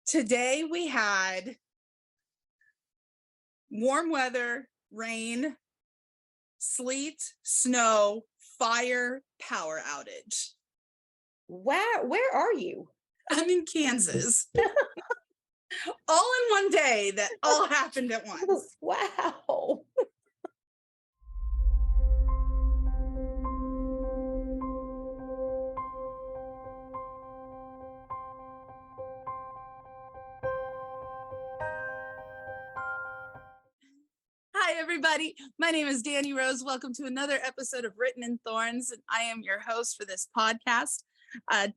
Today we had warm weather, rain, sleet, snow, fire, power outage. Wow, where are you? I'm in Kansas. All in one day that all happened at once. Wow. Hi, everybody. My name is Danny Rose. Welcome to another episode of Written in Thorns. And I am your host for this podcast.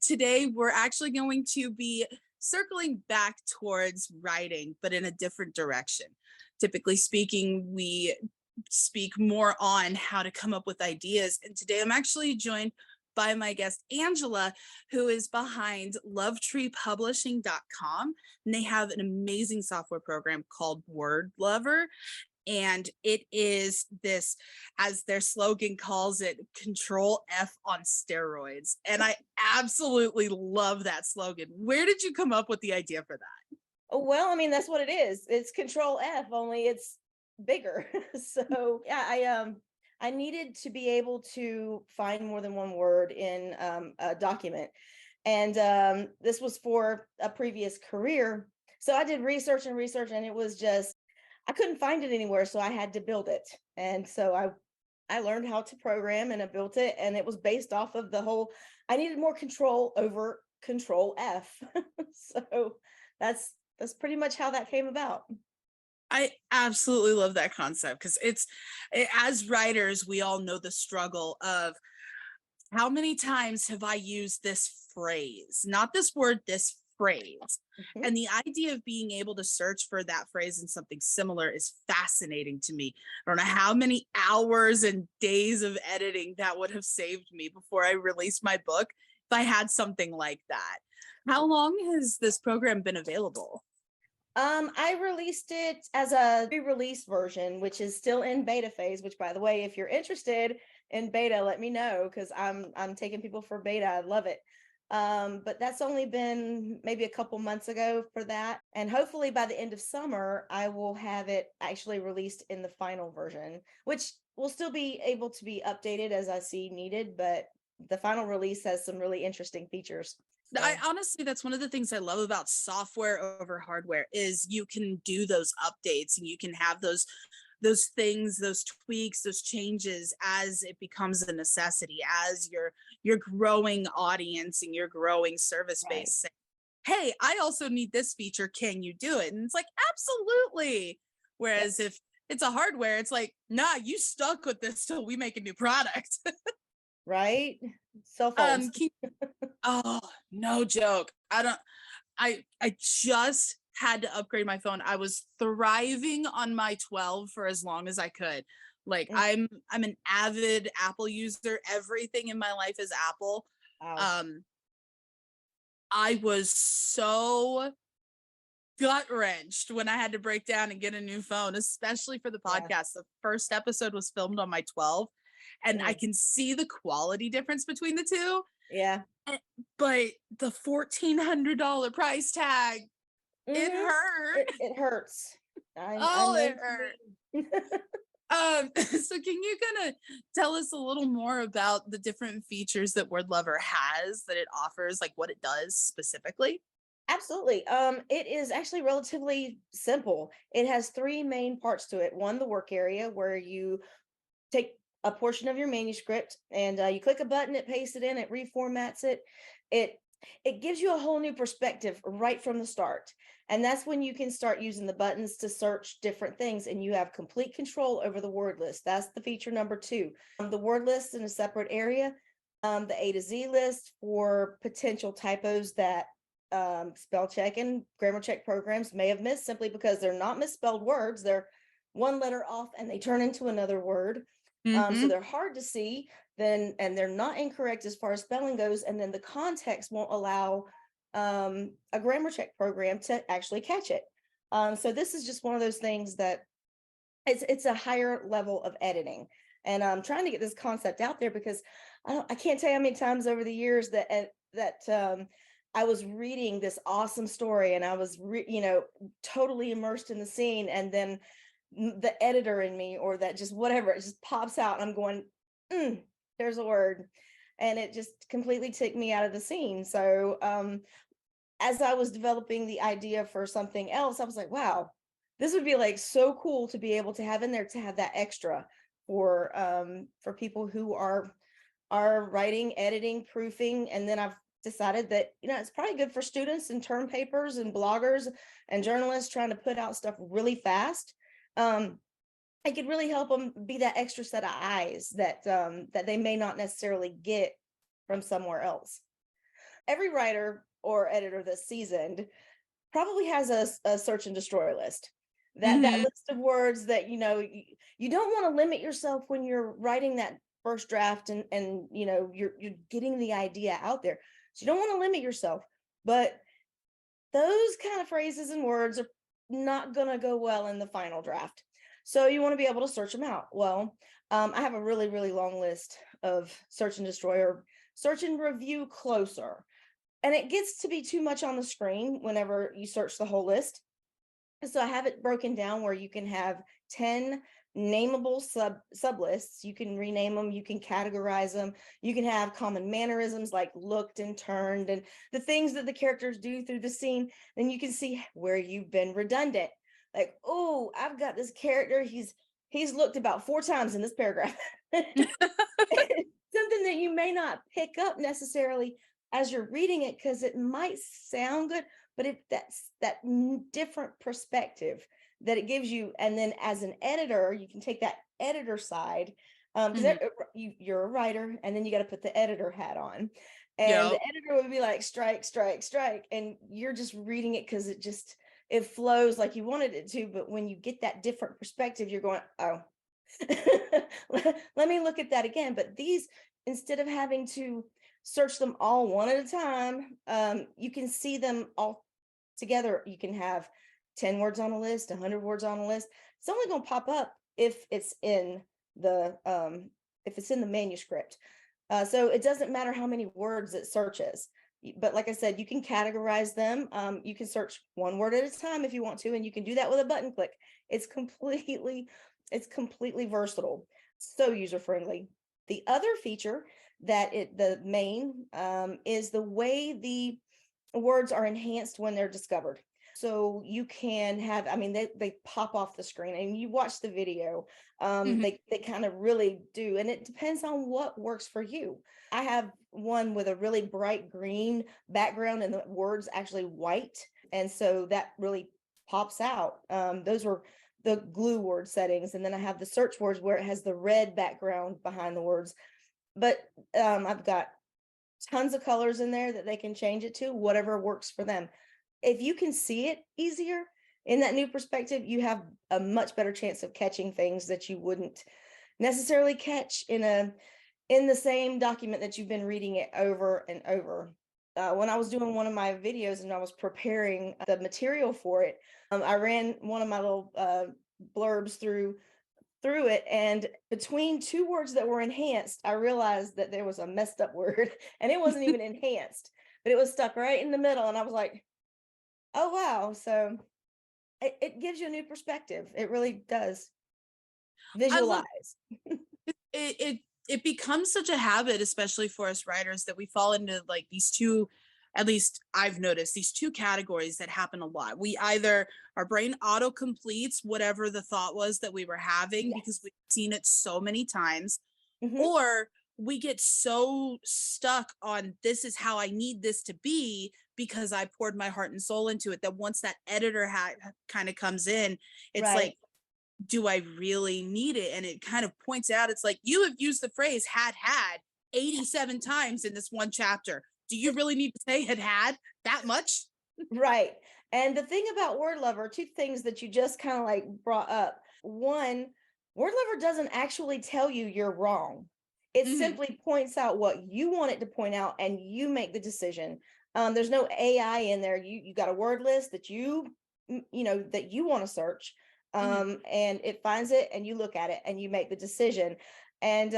Today, we're actually going to be circling back towards writing, but in a different direction. Typically speaking, we speak more on how to come up with ideas. And today I'm actually joined by my guest, Angela, who is behind LovetreePublishing.com. And they have an amazing software program called WordLover. And it is this, as their slogan calls it, Control F on steroids. And I absolutely love that slogan. Where did you come up with the idea for that? Oh, well, I mean, that's what it is. It's Control F, only it's bigger. So yeah, I needed to be able to find more than one word in a document. And this was for a previous career. So I did research, and it was just, I couldn't find it anywhere. So I had to build it. And so I learned how to program, and I built it. And it was based off of the whole, I needed more control over Control F. So that's pretty much how that came about. I absolutely love that concept because as writers, we all know the struggle of how many times have I used this phrase, not this word, this phrase. Mhm. And the idea of being able to search for that phrase in something similar is fascinating to me. I don't know how many hours and days of editing that would have saved me before I released my book if I had something like that. How long has this program been available? I released it as a pre-release version, which is still in beta phase, which, by the way, if you're interested in beta, let me know, because I'm taking people for beta. I love it. But that's only been maybe a couple months ago for that. And hopefully by the end of summer, I will have it actually released in the final version, which will still be able to be updated as I see needed, but the final release has some really interesting features. I honestly, that's one of the things I love about software over hardware is you can do those updates and you can have those things, those tweaks, those changes as it becomes a necessity, as your growing audience and your growing service Right. base say, hey, I also need this feature. Can you do it? And it's like, absolutely. Whereas if it's a hardware, it's like, nah, you stuck with this till we make a new product. Right? Cell phones. Oh, no joke. I just had to upgrade my phone. I was thriving on my 12 for as long as I could. Like Mm. I'm an avid Apple user. Everything in my life is Apple. Wow. I was so gut wrenched when I had to break down and get a new phone, especially for the Yeah. podcast. The first episode was filmed on my 12, and I Mm. can see the quality difference between the two. Yeah. But the $1,400 price tag, it Mhm. hurt. It hurts. I Oh, know it what hurt. you mean. So can you kind of tell us a little more about the different features that WordLover has that it offers, like what it does specifically? Absolutely. It is actually relatively simple. It has three main parts to it. One, the work area, where you take a portion of your manuscript and you click a button, it pastes it in, it reformats it. It it gives you a whole new perspective right from the start. And that's when you can start using the buttons to search different things, and you have complete control over the word list. That's the feature number two. The word list in a separate area. The A to Z list for potential typos that spell check and grammar check programs may have missed, simply because they're not misspelled words. They're one letter off and they turn into another word. So they're hard to see, then, and they're not incorrect as far as spelling goes. And then the context won't allow a grammar check program to actually catch it. So this is just one of those things that it's a higher level of editing. And I'm trying to get this concept out there because I can't tell you how many times over the years that I was reading this awesome story and I was, totally immersed in the scene. And then the editor in me, or that just whatever, it just pops out and I'm going, there's a word. And it just completely took me out of the scene. So as I was developing the idea for something else, I was like, wow, this would be like so cool to be able to have in there, to have that extra for people who are writing, editing, proofing. And then I've decided that, it's probably good for students and term papers and bloggers and journalists trying to put out stuff really fast. It could really help them be that extra set of eyes that they may not necessarily get from somewhere else. Every writer or editor that's seasoned probably has a search and destroy list. That Mhm. list of words that you don't want to limit yourself when you're writing that first draft, and you're getting the idea out there. So you don't want to limit yourself, but those kind of phrases and words are not going to go well in the final draft. So you want to be able to search them out. Well, I have a really, really long list of search and destroy, or search and review closer. And it gets to be too much on the screen whenever you search the whole list. So I have it broken down where you can have 10 nameable sub lists. You can rename them, you can categorize them, you can have common mannerisms like looked and turned, and the things that the characters do through the scene. Then you can see where you've been redundant. Like, oh, I've got this character, he's looked about 4 times in this paragraph. Something that you may not pick up necessarily as you're reading it, because it might sound good, but that's that different perspective that it gives you. And then as an editor, you can take that editor side, because Mhm. you're a writer, and then you got to put the editor hat on, and Yep. the editor would be like strike, strike, strike, and you're just reading it because it flows like you wanted it to. But when you get that different perspective, you're going, oh, let me look at that again. But these, instead of having to search them all one at a time, you can see them all together. You can have 10 words on a list, 100 words on a list. It's only going to pop up if it's in the manuscript. So it doesn't matter how many words it searches. But like I said, you can categorize them. You can search one word at a time if you want to, and you can do that with a button click. It's completely versatile, so user friendly. The other feature the main is the way the words are enhanced when they're discovered. So you can have, I mean, they pop off the screen, and you watch the video. Mhm. They kind of really do, and it depends on what works for you. I have one with a really bright green background and the words actually white, and so that really pops out. Those were the glue word settings, and then I have the search words where it has the red background behind the words. But I've got tons of colors in there that they can change it to whatever works for them. If you can see it easier in that new perspective, you have a much better chance of catching things that you wouldn't necessarily catch in the same document that you've been reading it over and over. When I was doing one of my videos and I was preparing the material for it, I ran one of my little blurbs through it, and between 2 words that were enhanced, I realized that there was a messed up word, and it wasn't even enhanced, but it was stuck right in the middle, and I was like, oh wow. So it gives you a new perspective. It really does. I love Visualize. it. It becomes such a habit, especially for us writers, that we fall into like these two. At least I've noticed these two categories that happen a lot. We either our brain auto completes whatever the thought was that we were having because Yes. we've seen it so many times, Hmm. or we get so stuck on this is how I need this to be because I poured my heart and soul into it, that once that editor hat kind of comes in, it's Right. like, do I really need it? And it kind of points out, it's like, you have used the phrase had 87 times in this one chapter. Do you really need to say had that much? Right. And the thing about WordLover, 2 things that you just kind of like brought up. One, WordLover doesn't actually tell you you're wrong. It Hmm. simply points out what you want it to point out, and you make the decision. There's no AI in there. You got a word list that that you want to search, Hmm. and it finds it, and you look at it, and you make the decision. And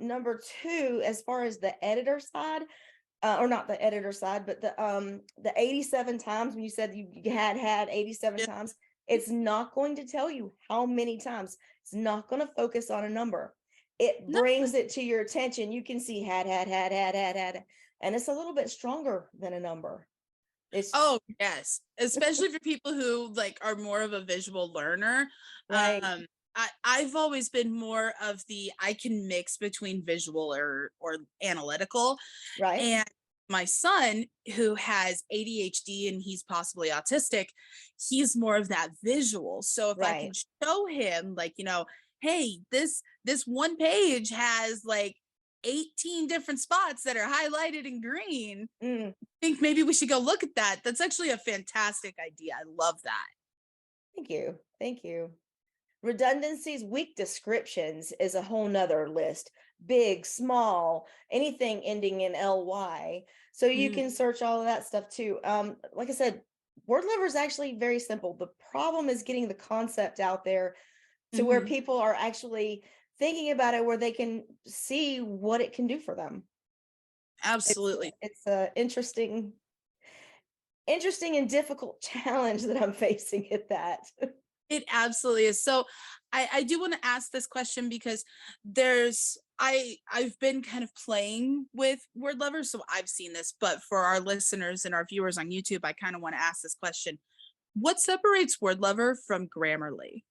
number 2, as far as the editor side, or not the editor side, but the 87 times when you said you had 87 Yeah. times, it's not going to tell you how many times. It's not going to focus on a number. It No. brings it to your attention. You can see had, and it's a little bit stronger than a number. It's Oh, yes. Especially for people who like are more of a visual learner. right, I've always been more of the I can mix between visual or analytical. right, And my son, who has ADHD and he's possibly autistic, he's more of that visual. So if I right. can show him, like, hey, this one page has like 18 different spots that are highlighted in green. Mm. Think maybe we should go look at that. That's actually a fantastic idea. I love that. Thank you. Thank you. Redundancies, weak descriptions is a whole nother list. Big, small, anything ending in ly. So you Mhm. can search all of that stuff too. Like I said, WordLover is actually very simple. The problem is getting the concept out there to where Mhm. people are actually thinking about it, where they can see what it can do for them. It's Absolutely. it's a interesting and difficult challenge that I'm facing at that. It absolutely is. So I do want to ask this question because I've been kind of playing with WordLover, so I've seen this, but for our listeners and our viewers on YouTube, I kind of want to ask this question. What separates WordLover from Grammarly?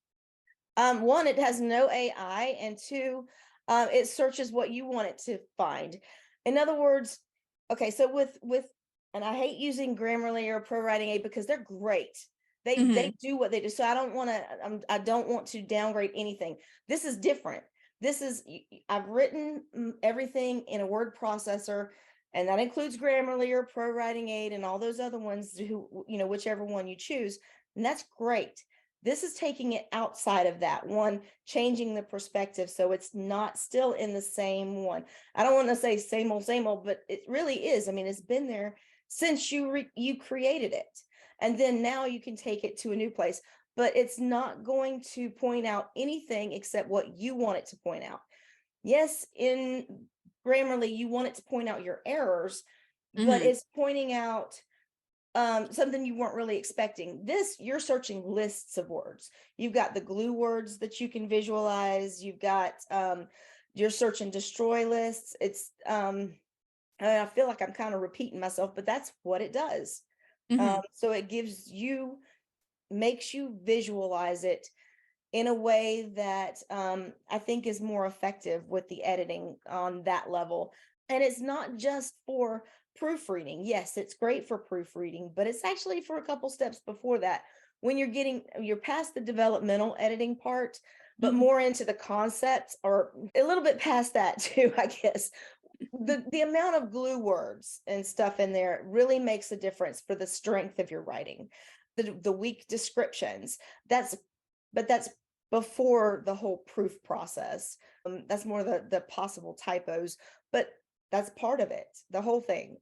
One, it has no AI, and two, it searches what you want it to find. In other words, okay, so and I hate using Grammarly or Pro Writing Aid because they're great. They Mhm. do what they do. So I don't want to downgrade anything. This is different. I've written everything in a word processor, and that includes Grammarly or Pro Writing Aid and all those other ones who, whichever one you choose, and that's great. This is taking it outside of that one, changing the perspective so it's not still in the same one. I don't want to say same old, but it really is. I mean, it's been there since you created it, and then now you can take it to a new place. But it's not going to point out anything except what you want it to point out. Yes, in Grammarly, you want it to point out your errors, but Mhm. it's pointing out something you weren't really expecting. This, you're searching lists of words. You've got the glue words that you can visualize. You've got you're searching destroy lists. I feel like I'm kind of repeating myself, but that's what it does. Mhm. So it makes you visualize it in a way that I think is more effective with the editing on that level. And it's not just for proofreading. Yes, it's great for proofreading, but it's actually for a couple steps before that. When you're past the developmental editing part, but Mhm. more into the concept, or a little bit past that too, I guess. The amount of glue words and stuff in there really makes a difference for the strength of your writing. The weak descriptions, that's before the whole proof process. That's more the possible typos, but that's part of it, the whole thing.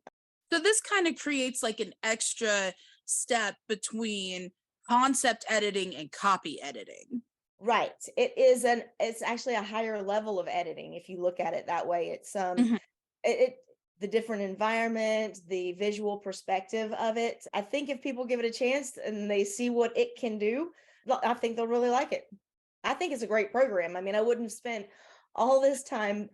So this kind of creates like an extra step between concept editing and copy editing. Right. It's actually a higher level of editing if you look at it that way. Mhm. It the different environment, the visual perspective of it. I think if people give it a chance and they see what it can do, I think they'll really like it. I think it's a great program. I mean, I wouldn't spend all this time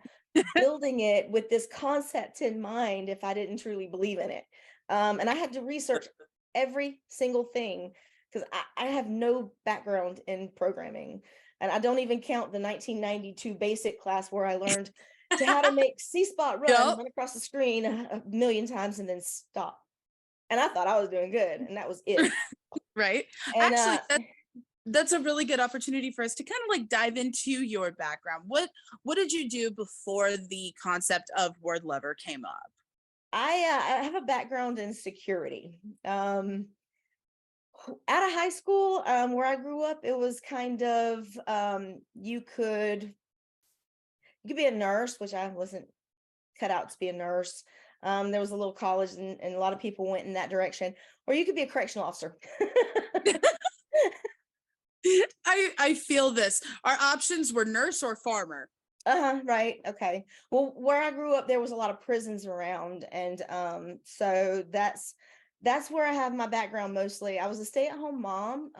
building it with this concept in mind if I didn't truly believe in it. And I had to research every single thing because I have no background in programming. And I don't even count the 1992 basic class where I learned to how to make C-spot Yep. run across the screen a million times and then stop. And I thought I was doing good, and that was it. Right. And Actually, that's a really good opportunity for us to kind of like dive into your background. What did you do before the concept of WordLover came up? I have a background in security. Out of high school, where I grew up, it was kind of you could be a nurse, which I wasn't cut out to be a nurse. There was a little college, and a lot of people went in that direction, or you could be a correctional officer. I feel this. Our options were nurse or farmer. Right. Okay. Well, where I grew up, there was a lot of prisons around, and so that's where I have my background mostly. I was a stay-at-home mom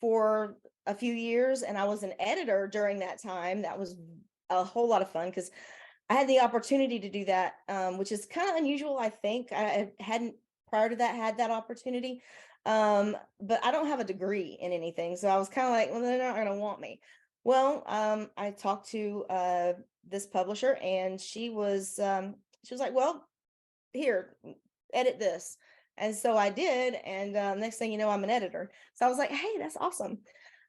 for a few years, and I was an editor during that time. That was a whole lot of fun because I had the opportunity to do that, which is kind of unusual. I think I hadn't prior to that had that opportunity, but I don't have a degree in anything, so I was kind of like, well, they're not going to want me. Well, I talked to this publisher, and she was like, "Well, here, edit this," and so I did. And next thing you know, I'm an editor. So I was like, "Hey, that's awesome!"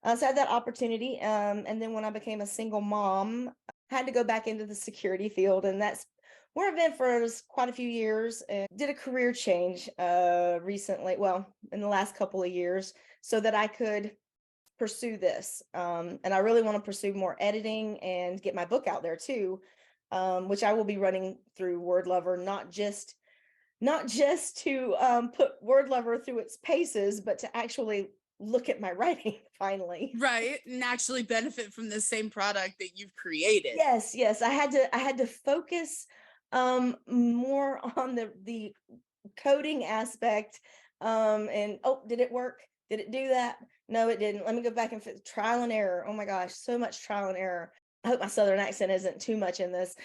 So I had that opportunity, and then when I became a single mom, I had to go back into the security field, and that's where I've been for quite a few years. And did a career change recently, well, in the last couple of years, so that I could pursue this. And I really want to pursue more editing and get my book out there too, which I will be running through WordLover, not just to put WordLover through its paces, but to actually look at my writing finally. Right. And actually benefit from the same product that you've created. Yes, yes. I had to focus more on the coding aspect. And oh, did it work? Did it do that? No, it didn't. Let me go back and trial and error. Oh my gosh, so much trial and error. I hope my southern accent isn't too much in this.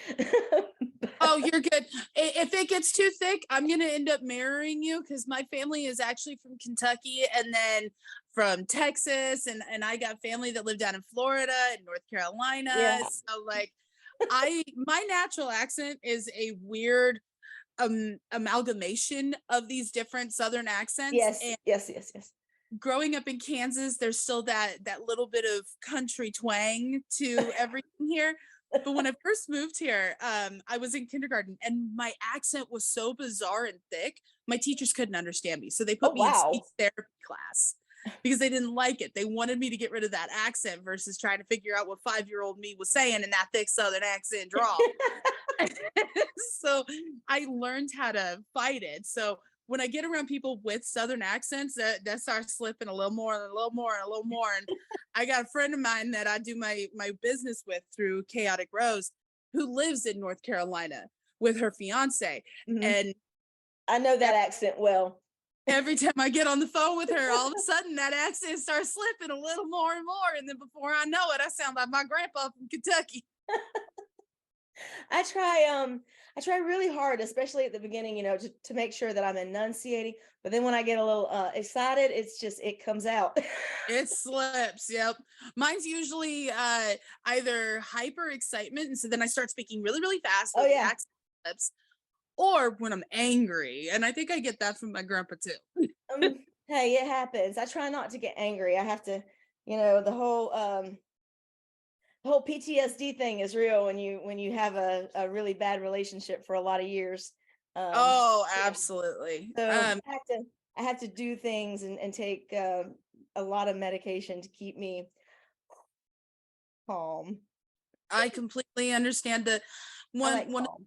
Oh, you're good. If it gets too thick, I'm going to end up marrying you because my family is actually from Kentucky and then from Texas. And I got family that live down in Florida and North Carolina. Yeah. So, like, my natural accent is a weird amalgamation of these different Southern accents. Yes, And yes, yes, yes. growing up in Kansas, there's still that little bit of country twang to everything here. But when I first moved here, I was in kindergarten and my accent was so bizarre and thick, my teachers couldn't understand me. So they Oh put me in speech wow. therapy class because they didn't like it. They wanted me to get rid of that accent versus trying to figure out what 5-year-old me was saying in that thick Southern accent drawl. So I learned how to fight it. So when I get around people with Southern accents, that starts slipping a little more and a little more and a little more. And I got a friend of mine that I do my business with through Chaotic Rose, who lives in North Carolina with her fiance. Mhm. And I know e- that accent well. every time I get on the phone with her, all of a sudden that accent starts slipping a little more and more. And then before I know it, I sound like my grandpa from Kentucky. I try really hard, especially at the beginning, to make sure that I'm enunciating. But then when I get a little excited, it comes out. It slips. Yep. Mine's usually either hyper excitement. And so then I start speaking really, really fast Oh so the yeah. accent slips, or when I'm angry. And I think I get that from my grandpa too. Hey, it happens. I try not to get angry. I have to, you know, the whole PTSD thing is real when you have a really bad relationship for a lot of years. Um, Oh, yeah. absolutely. So I have to do things and take a lot of medication to keep me calm. I completely understand the I one like one calm.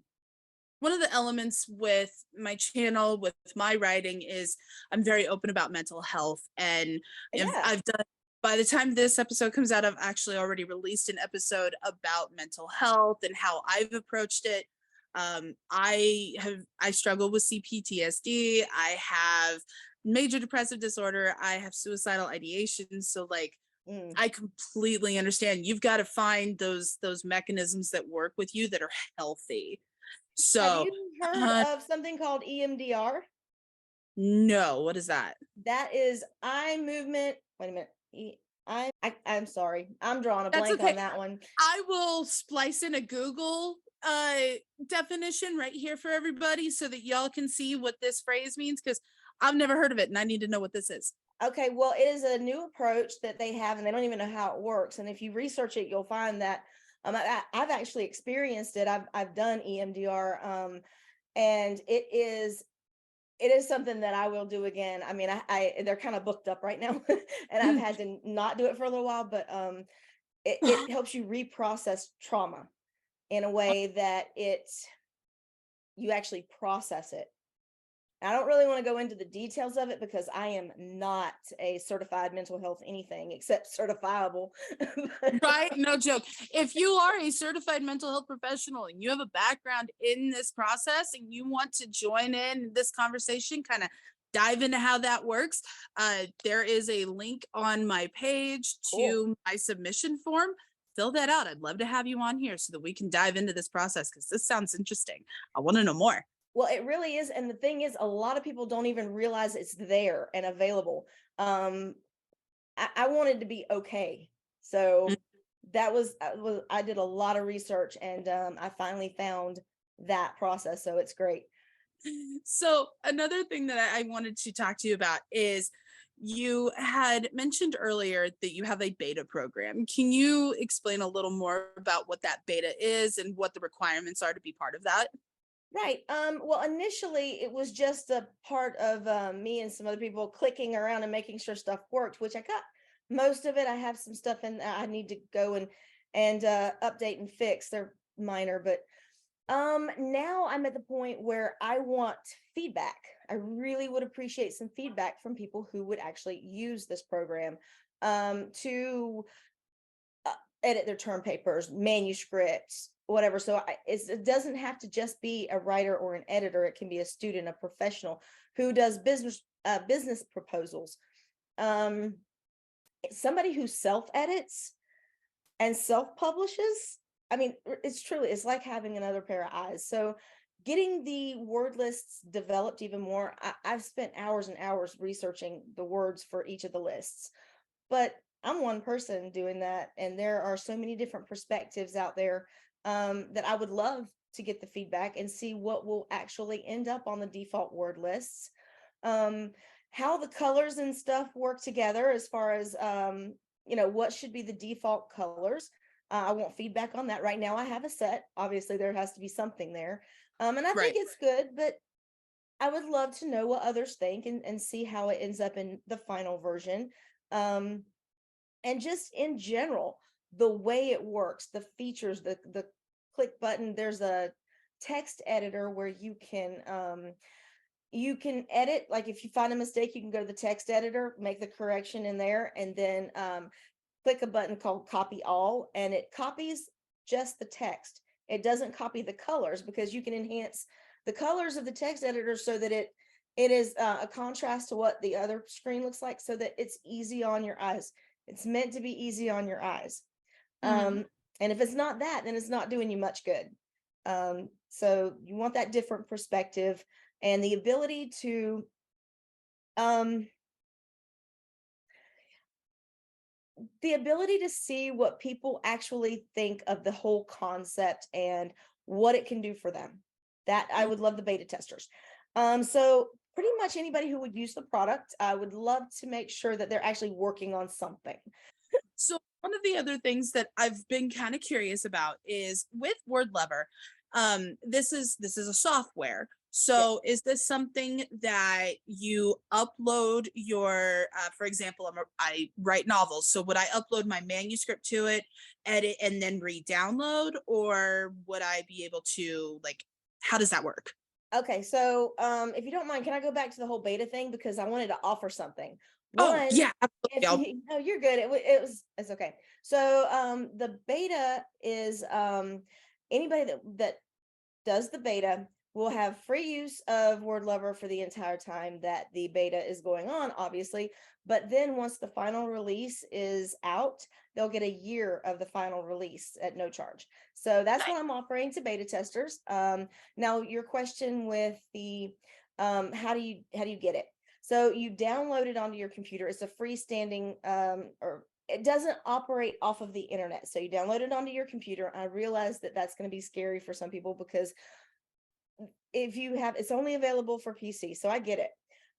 one of the elements with my channel with my writing is I'm very open about mental health and Yeah. I've done by the time this episode comes out I've actually already released an episode about mental health and how I've approached it. I struggle with CPTSD. I have major depressive disorder. I have suicidal ideation. So like Mm. I completely understand. You've got to find those mechanisms that work with you that are healthy. Have So, you heard uh, of something called EMDR? no, what is that? That is eye movement. Wait a minute. I'm sorry. I'm drawing a That's blank okay. on that one. I will splice in a Google definition right here for everybody so that y'all can see what this phrase means because I've never heard of it and I need to know what this is. Okay, well, it is a new approach that they have, and they don't even know how it works. And if you research it, you'll find that I've actually experienced it. I've done EMDR, and it is something that I will do again. I mean, I they're kind of booked up right now, and I've had to not do it for a little while, but it helps you reprocess trauma in a way that you actually process it. I don't really want to go into the details of it because I am not a certified mental health anything except certifiable. Right? No joke. If you are a certified mental health professional and you have a background in this process and you want to join in this conversation, kind of dive into how that works, there is a link on my page Cool. to my submission form. Fill that out. I'd love to have you on here so that we can dive into this process because this sounds interesting. I want to know more. Well, it really is. And the thing is, a lot of people don't even realize it's there and available. Um, I wanted to be okay. So I did a lot of research and I finally found that process. So it's great. So another thing that I wanted to talk to you about is you had mentioned earlier that you have a beta program. Can you explain a little more about what that beta is and what the requirements are to be part of that? Right. Well, initially it was just a part of me and some other people clicking around and making sure stuff worked, which I got most of it. I have some stuff in I need to go and update and fix. They're minor, but now I'm at the point where I want feedback. I really would appreciate some feedback from people who would actually use this program to edit their term papers, manuscripts, whatever. So it doesn't have to just be a writer or an editor. It can be a student, a professional who does business proposals. Um, Somebody who self edits and self publishes. I mean, it's like having another pair of eyes. So getting the word lists developed even more. I've spent hours and hours researching the words for each of the lists, but I'm one person doing that, and there are so many different perspectives out there that I would love to get the feedback and see what will actually end up on the default word lists. Um, how the colors and stuff work together as far as what should be the default colors. I want feedback on that. Right now I have a set. Obviously there has to be something there. And I think Right. it's good, but I would love to know what others think and see how it ends up in the final version. Um, and just in general, the way it works, the features, the click button. There's a text editor where you can edit. Like if you find a mistake, you can go to the text editor, make the correction in there, and then click a button called copy all, and it copies just the text. It doesn't copy the colors because you can enhance the colors of the text editor so that it is a contrast to what the other screen looks like, so that it's easy on your eyes. It's meant to be easy on your eyes. Mhm. And if it's not that, then it's not doing you much good. So you want that different perspective and the ability to um, see what people actually think of the whole concept and what it can do for them. That I Mm. would love the beta testers. So pretty much anybody who would use the product, I would love to make sure that they're actually working on something. So one of the other things that I've been kind of curious about is with WordLover. This is a software. Yes. So is this something that you upload your, for example, I write novels. So would I upload my manuscript to it, edit, and then re-download, or would I be able to like, how does that work? Okay, so if you don't mind, can I go back to the whole beta thing because I wanted to offer something. Oh One, yeah, absolutely. if you no, you're good. It's okay. So the beta is anybody that does the beta will have free use of WordLover for the entire time that the beta is going on, obviously. But then once the final release is out, they'll get a year of the final release at no charge. So that's Nice. what I'm offering to beta testers. Now your question with the how do you get it? So you download it onto your computer. It's a freestanding or it doesn't operate off of the internet. So you download it onto your computer. I realize that that's going to be scary for some people because if you have, it's only available for PC. So I get it.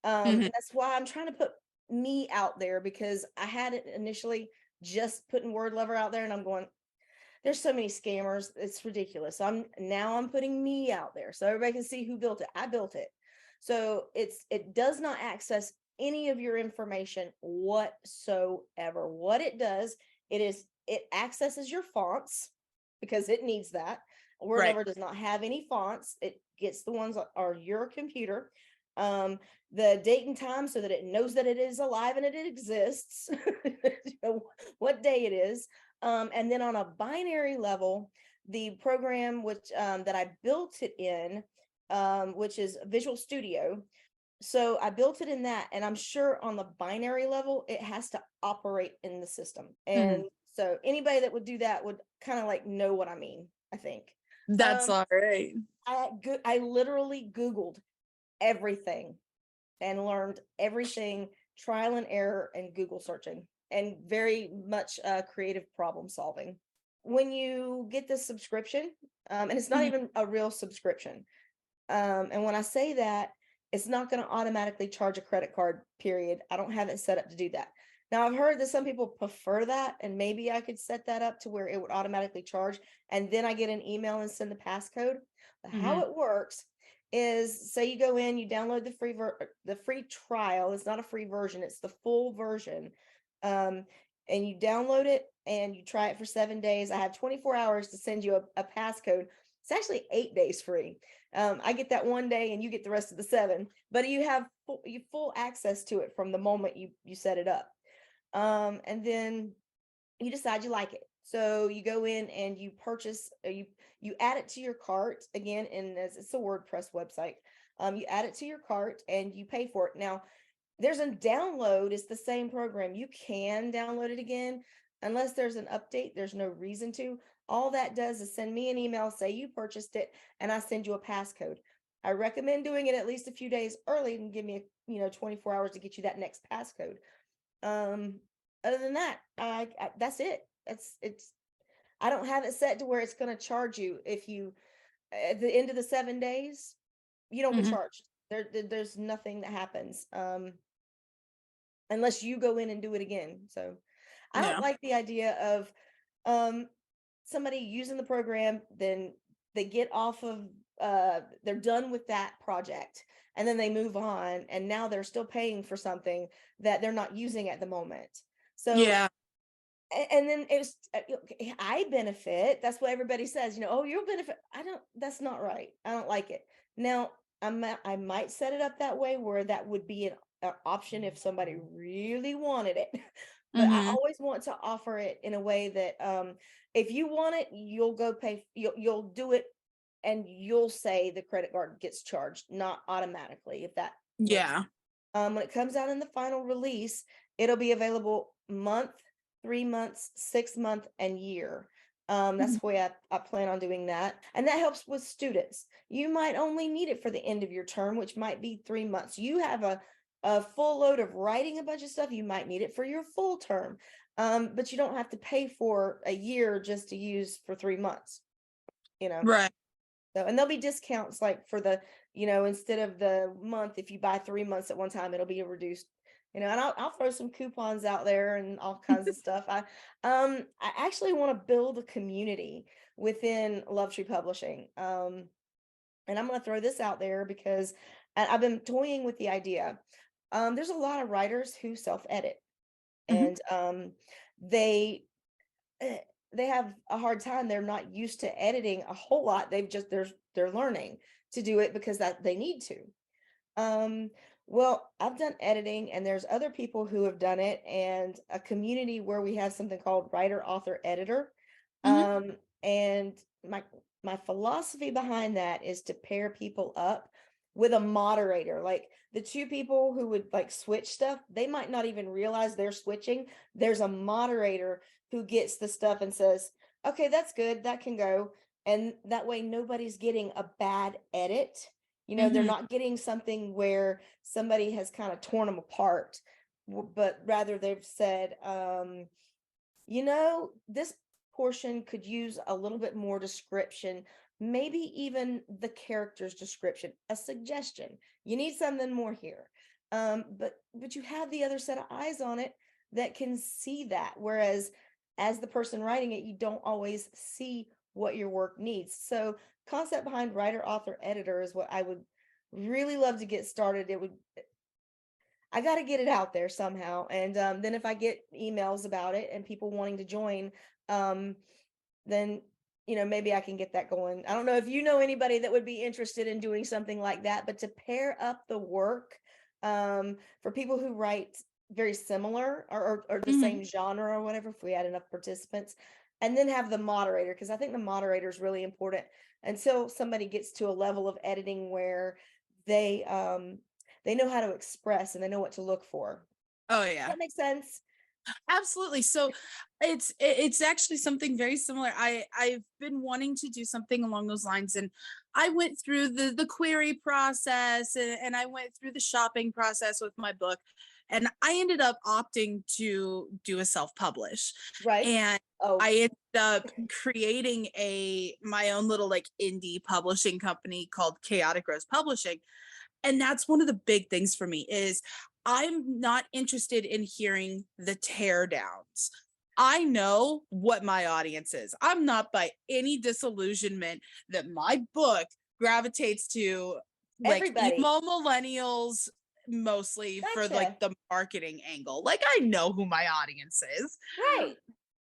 Mhm. And that's why I'm trying to put me out there because I had it initially just putting word lover out there and I'm going, there's so many scammers. It's ridiculous. So I'm putting me out there so everybody can see who built it. I built it. So it does not access any of your information whatsoever. What it does, it accesses your fonts because it needs that. Right. WordLover does not have any fonts. It gets the ones that are your computer. the date and time so that it knows that it is alive and it exists, what day it is. And then on a binary level, the program which that I built it in, which is Visual Studio. So I built it in that, and I'm sure on the binary level, it has to operate in the system. And so anybody that would do that would kind of like know what I mean, I think. That's all right. I literally Googled everything and learned everything, trial and error and Google searching, and very much creative problem solving. When you get this subscription, and it's not even a real subscription, and when I say that, it's not going to automatically charge a credit card, period. I don't have it set up to do that. Now, I've heard that some people prefer that, and maybe I could set that up to where it would automatically charge, and then I get an email and send the passcode. But how it works is, say you go in, you download the free trial. It's not a free version; it's the full version, and you download it and you try it for 7 days. I have 24 hours to send you a passcode. It's actually 8 days free. I get that 1 day and you get the rest of the 7, but you have full access to it from the moment you set it up. And then you decide you like it. So you go in and you purchase, you add it to your cart again, and it's a WordPress website. You add it to your cart and you pay for it. Now, there's a download. It's the same program. You can download it again. Unless there's an update, there's no reason to. All that does is send me an email, say you purchased it, and I send you a passcode. I recommend doing it at least a few days early and give me 24 hours to get you that next passcode. Other than that, that's it. I don't have it set to where it's going to charge you if you at the end of the 7 days, you don't get charged. There's nothing that happens unless you go in and do it again. So I don't like the idea of somebody using the program, then they get off of they're done with that project and then they move on, and now they're still paying for something that they're not using at the moment. So and then it's I benefit. That's what everybody says, oh, you'll benefit. That's not right. I don't like it. Now I might set it up that way where that would be an option if somebody really wanted it. But I always want to offer it in a way that if you want it, you'll go pay, you'll do it, and you'll say the credit card gets charged, not automatically, if that makes sense. When it comes out in the final release, it'll be available month, 3 months, 6 month, and year. That's the way I plan on doing that. And that helps with students. You might only need it for the end of your term, which might be 3 months. You have a full load of writing a bunch of stuff. You might need it for your full term. But you don't have to pay for a year just to use for 3 months, Right. So, and there'll be discounts like for the, instead of the month, if you buy 3 months at one time, it'll be a reduced, and I'll throw some coupons out there and all kinds of stuff. I actually want to build a community within Love Tree Publishing. And I'm going to throw this out there because I've been toying with the idea. There's a lot of writers who self-edit, and they have a hard time. They're not used to editing a whole lot. They're learning to do it because that they need to. Well, I've done editing, and there's other people who have done it, and a community where we have something called writer, author, editor. And my philosophy behind that is to pair people up with a moderator. Like the two people who would like switch stuff, they might not even realize they're switching. There's a moderator who gets the stuff and says, okay, that's good, that can go. And that way nobody's getting a bad edit. They're not getting something where somebody has kind of torn them apart, but rather they've said, this portion could use a little bit more description, maybe even the character's description, a suggestion. You need something more here. But you have the other set of eyes on it that can see that. Whereas as the person writing it, you don't always see what your work needs. So concept behind writer, author, editor is what I would really love to get started. I got to get it out there somehow. And then if I get emails about it and people wanting to join, then maybe I can get that going. I don't know if you know anybody that would be interested in doing something like that, but to pair up the work for people who write very similar or the Mhm. same genre or whatever, if we had enough participants, and then have the moderator, because I think the moderator is really important until somebody gets to a level of editing where they know how to express and they know what to look for. Oh Does yeah. that make sense? Absolutely. So it's actually something very similar. I've been wanting to do something along those lines, and I went through the query process, and I went through the shopping process with my book, and I ended up opting to do a self-publish. Right. And Oh, I ended up creating my own little like indie publishing company called Chaotic Rose Publishing. And that's one of the big things for me is I'm not interested in hearing the tear downs. I know what my audience is. I'm not by any disillusionment that my book gravitates to like everybody. emo millennials mostly for like Gotcha. the marketing angle. Like I know who my audience is. Right.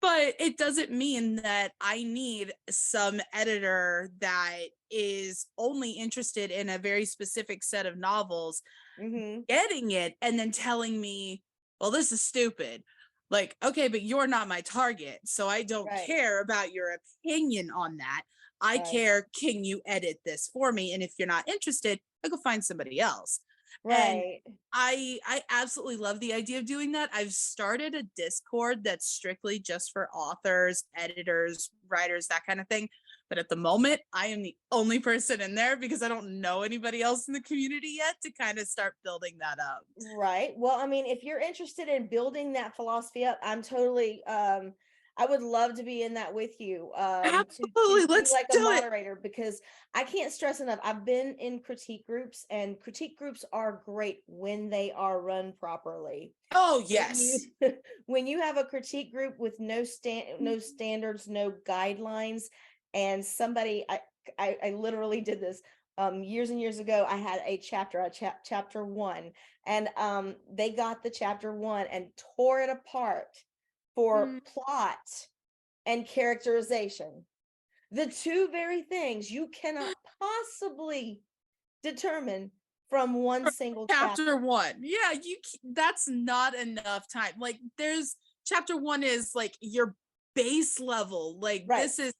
But it doesn't mean that I need some editor that is only interested in a very specific set of novels, Mm-hmm. getting it and then telling me, well, this is stupid. Like, okay, but you're not my target. So I don't Right. care about your opinion on that. I Right. care, can you edit this for me? And if you're not interested, I go find somebody else. And Right. I absolutely love the idea of doing that. I've started a Discord that's strictly just for authors, editors, writers, that kind of thing. But at the moment, I am the only person in there because I don't know anybody else in the community yet to kind of start building that up. Right. Well, I mean, if you're interested in building that philosophy up, I'm totally I would love to be in that with you. To Absolutely, be let's like a do it. moderator, because I can't stress enough. I've been in critique groups, and critique groups are great when they are run properly. Oh, When you yes. when you have a critique group with no standards, no guidelines, and somebody I literally did this years and years ago. I had a chapter one, and they got the chapter one and tore it apart for Mm, plot and characterization, the two very things you cannot possibly determine from one single chapter. Chapter one. Yeah, that's not enough time. Like there's chapter one is like your base level. Like Right. this is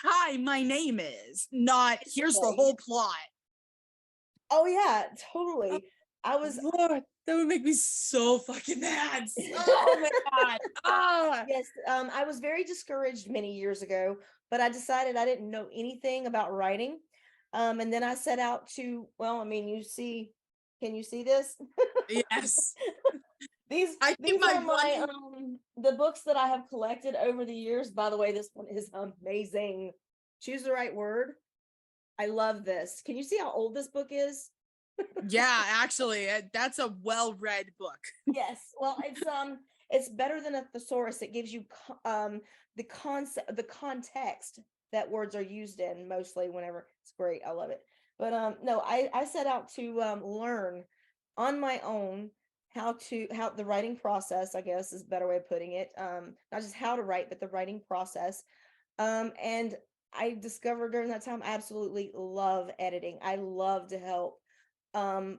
hi, my name is, not here's the Basically. whole plot. Oh yeah, Oh, totally. I was Lord, that would make me so fucking mad. So mad. Ah. yes, I was very discouraged many years ago, but I decided I didn't know anything about writing. And then I set out to, well, I mean, can you see this? Yes. These I keep these my are my running. the books that I have collected over the years. By the way, this one is amazing. Choose the right word. I love this. Can you see how old this book is? Yeah, actually, that's a well-read book. Yes. Well, it's better than a thesaurus. It gives you the concept, the context that words are used in mostly whenever. It's great. I love it. But no, I set out to learn on my own how the writing process, I guess is a better way of putting it. Not just how to write, but the writing process. And I discovered during that time I absolutely love editing. I love to help um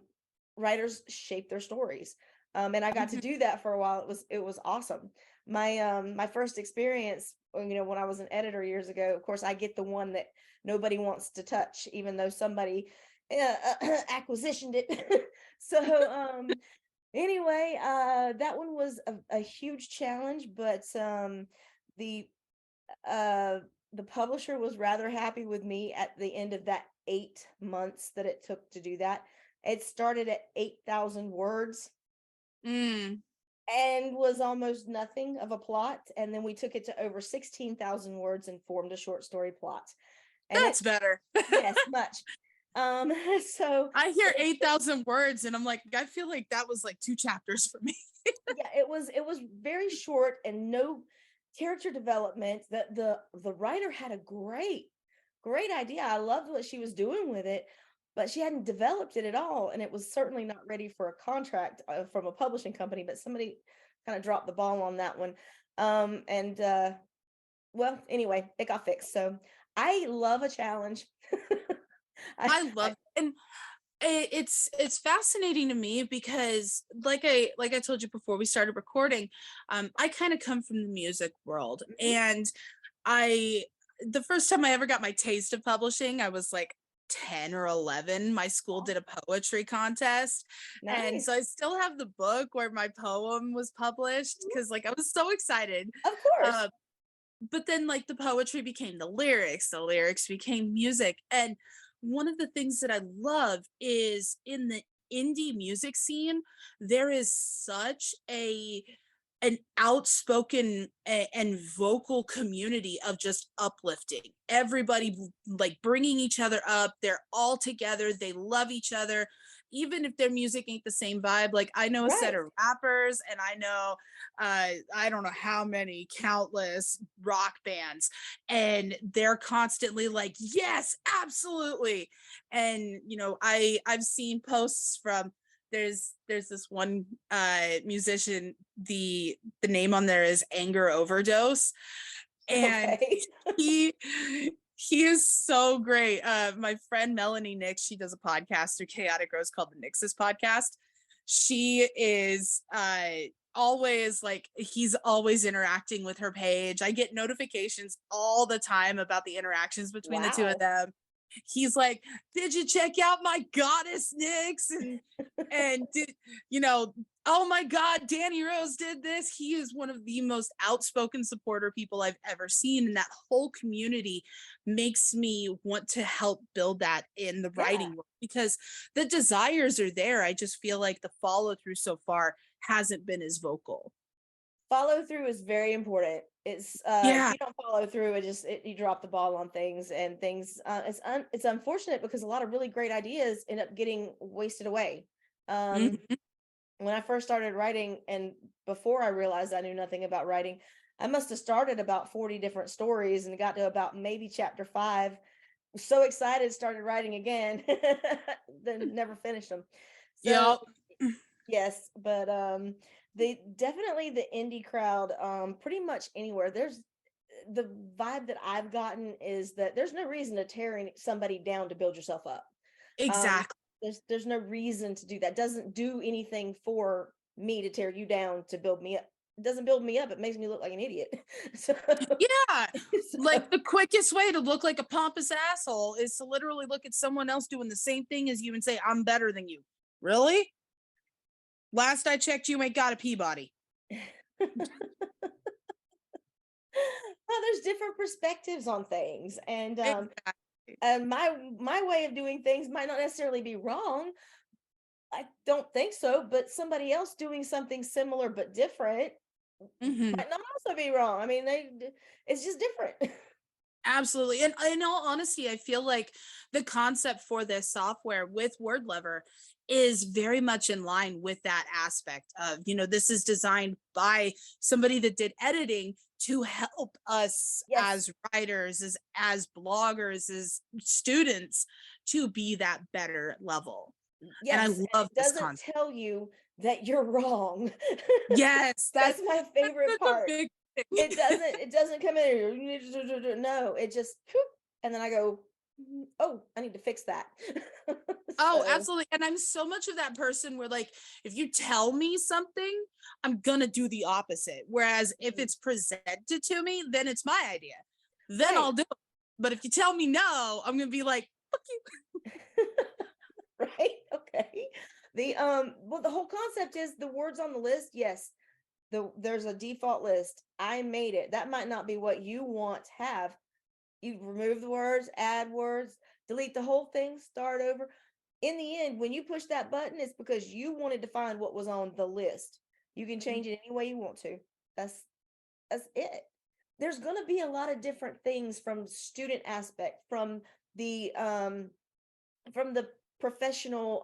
writers shape their stories. And I got to Mhm. do that for a while. It was awesome. My first experience, when I was an editor years ago, of course I get the one that nobody wants to touch, even though somebody acquisitioned it. So anyway, that one was a huge challenge, but the uh the publisher was rather happy with me at the end of that 8 months that it took to do that. It started at 8,000 words Mm, and was almost nothing of a plot. And then we took it to over 16,000 words and formed a short story plot. And that's better. yes, much. Um, so I hear it, 8,000 words and I'm like, I feel like that was like two chapters for me. yeah, it was very short and no character development. The writer had a great idea. I loved what she was doing with it, but she hadn't developed it at all, and it was certainly not ready for a contract from a publishing company. But somebody kind of dropped the ball on that one. And well, anyway, it got fixed. So I love a challenge. I, I love and it's fascinating to me because like I told you before we started recording, I kind of come from the music world, Mhm. and I the first time I ever got my taste of publishing, I was like 10 or 11. My school did a poetry contest, and so Nice. I still have the book where my poem was published Mhm. because like I was so excited. Of course. uh, but then like the poetry became the lyrics became music. And one of the things that I love is in the indie music scene, there is such an outspoken and vocal community of just uplifting everybody, like bringing each other up. They're all together, they love each other, even if their music ain't the same vibe. Like I know a set Right. of rappers, and I know I don't know how many countless rock bands, and they're constantly like, yes, absolutely. And I've seen posts from there's this one musician, the name on there is Anger Overdose, and Okay. he he is so great. My friend Melanie Nix, she does a podcast through Chaotic Rose called the Nix's Podcast. She is always like, he's always interacting with her page. I get notifications all the time about the interactions between the two of Wow. them. He's like, did you check out my goddess Nix? And did you know, oh my God, Danny Rose did this. He is one of the most outspoken supporter people I've ever seen. And that whole community makes me want to help build that in the Yeah. writing world, because the desires are there. I just feel like the follow through so far hasn't been as vocal. Follow through is very important. It's if Yeah. you don't follow through, you drop the ball on things, and things it's unfortunate because a lot of really great ideas end up getting wasted away. Um Mhm. when I first started writing, and before I realized I knew nothing about writing, I must have started about 40 different stories and got to about maybe chapter 5. So excited, started writing again, then never finished them. So Yep. yes, but they definitely the indie crowd, pretty much anywhere. There's the vibe that I've gotten is that there's no reason to tearing somebody down to build yourself up. Um, Exactly. there's no reason to do that. Doesn't do anything for me to tear you down to build me up. It doesn't build me up. It makes me look like an idiot. So, Yeah. so Like the quickest way to look like a pompous asshole is to literally look at someone else doing the same thing as you and say, I'm better than you. Really? Last I checked, you ain't got a Peabody. well, there's different perspectives on things, and Exactly. my way of doing things might not necessarily be wrong. I don't think so, but somebody else doing something similar but different Hmm. might not also be wrong. I mean, it's just different. Absolutely. And in all honesty, I feel like the concept for this software with WordLover is very much in line with that aspect of, this is designed by somebody that did editing to help us Yes. as writers, as bloggers, as students to be that better level. And I Yes, and love it this doesn't concept. tell you that you're wrong. Yes, That's my that's favorite such a part. big thing. It doesn't come in here. "You need to no, it just whoop, and then I go, oh, I need to fix that. Oh, So absolutely. And I'm so much of that person where, like, if you tell me something, I'm gonna do the opposite. Whereas if mm, it's presented to me, then it's my idea. Then right. I'll do it. But if you tell me no, I'm gonna be like, fuck you. Right. Okay. Well, the whole concept is the words on the list. Yes, there's a default list. I made it. That might not be what you want to have. You remove the words, add words, delete the whole thing, start over. In the end, when you push that button, it's because you wanted to find what was on the list. You can change it any way you want to. That's it. There's going to be a lot of different things from student aspect, the from the professional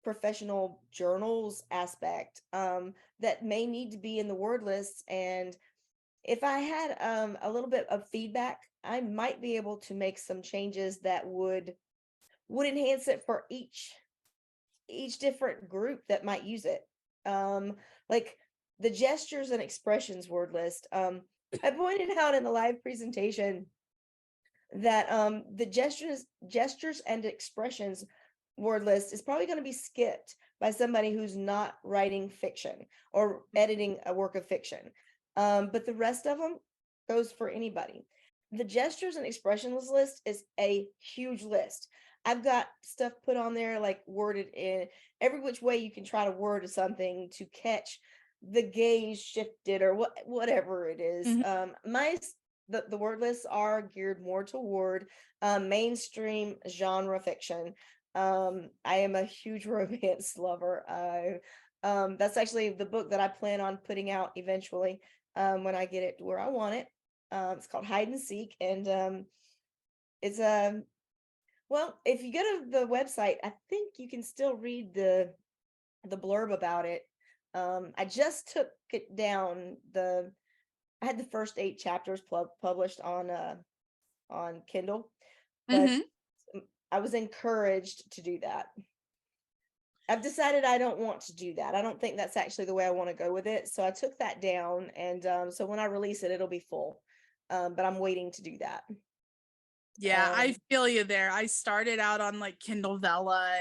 professional journals aspect, that may need to be in the word lists. And if I had a little bit of feedback, I might be able to make some changes that would enhance it for each different group that might use it. Like the gestures and expressions word list. I pointed out in the live presentation that the gestures and expressions word list is probably going to be skipped by somebody who's not writing fiction or editing a work of fiction. But the rest of them goes for anybody. The gestures and expressions list is a huge list. I've got stuff put on there like worded in every which way you can try to word something to catch the gaze shifted or whatever it is. Mhm. The word lists are geared more toward mainstream genre fiction. I am a huge romance lover. That's actually the book that I plan on putting out eventually when I get it to where I want it. It's called Hide and Seek, and it's well, if you go to the website, I think you can still read the blurb about it. I just took it down. I had the first 8 chapters published on Kindle, but Mhm. I was encouraged to do that. I've decided I don't want to do that. I don't think that's actually the way I want to go with it. So I took that down, and so when I release it, it'll be full. But I'm waiting to do that. Yeah, I Um, feel you there. I started out on like Kindle Vella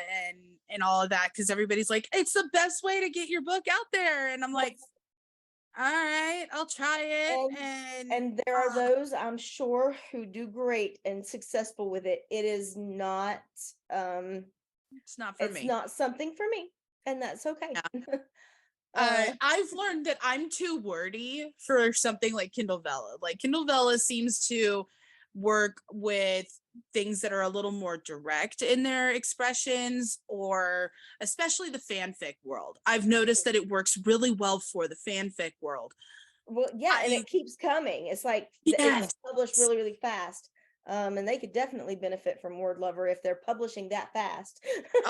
and all of that because everybody's like, it's the best way to get your book out there. And I'm like, yes, all right, I'll try it. and And there are those I'm sure who do great and successful with it. It is not it's not for it's me. not something for me, and that's okay. Yeah. uh I've learned that I'm too wordy for something like Kindle Vella. Like Kindle Vella seems to work with things that are a little more direct in their expressions, or especially the fanfic world. I've noticed that it works really well for the fanfic world. well, yeah, and I it keeps coming. It's like it's Yes. published really, really fast. And they could definitely benefit from WordLover if they're publishing that fast.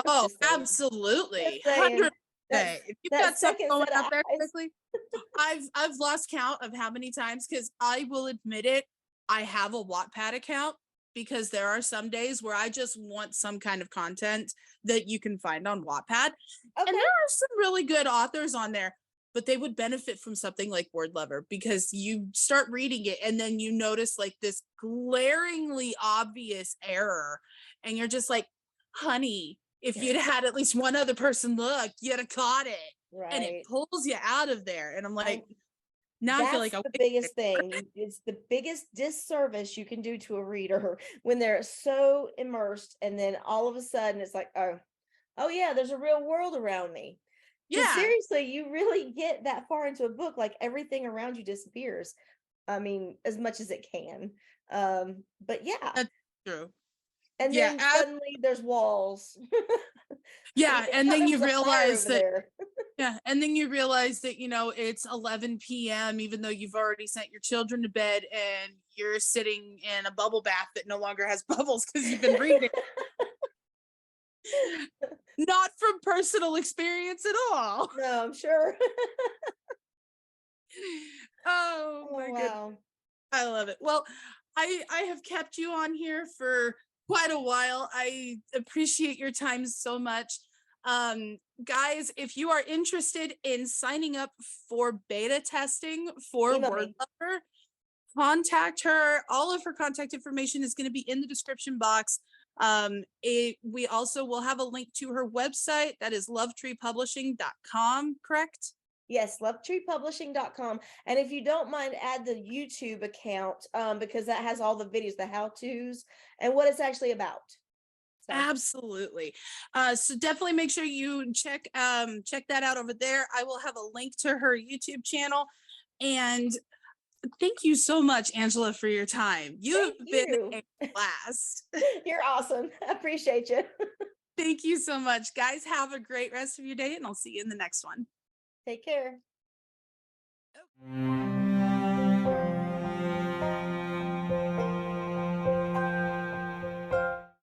Oh, Just saying. absolutely. Just saying. 100%. That's If you've that got something second going set of out there eyes. quickly, I've lost count of how many times, because I will admit it, I have a Wattpad account because there are some days where I just want some kind of content that you can find on Wattpad. And Okay. there are some really good authors on there, but they would benefit from something like WordLover, because you start reading it and then you notice like this glaringly obvious error, and you're just like, honey, if you'd had at least one other person look, you'd have caught it. And it Right. pulls you out of there. And I'm And like, now I feel like that's I the wasted biggest thing. It's the biggest disservice you can do to a reader when they're so immersed, and then all of a sudden it's like, oh yeah, there's a real world around me. Because Yeah, seriously, you really get that far into a book, like everything around you disappears. I mean, as much as it can. But yeah. that's true. And Yeah, then suddenly there's walls. And yeah. like, And oh, then there you was a fire realize over that, there. yeah, and then you realize that, it's 11 p.m., even though you've already sent your children to bed, and you're sitting in a bubble bath that no longer has bubbles because you've been reading. Not from personal experience at all. No, I'm sure. Oh Oh my goodness. wow. I love it. Well, I have kept you on here for quite a while. I appreciate your time so much. Guys, if you are interested in signing up for beta testing for Email me. WordLover, contact her. All of her contact information is going to be in the description box. We also will have a link to her website, that is lovetreepublishing.com, correct? Yes, lovetreepublishing.com. And if you don't mind, add the YouTube account because that has all the videos, the how-tos, and what it's actually about. So Absolutely. So definitely make sure you check that out over there. I will have a link to her YouTube channel. And thank you so much, Angela, for your time. You've thank been you. a blast. You're awesome. I appreciate you. Thank you so much. Guys, have a great rest of your day, and I'll see you in the next one. Take care.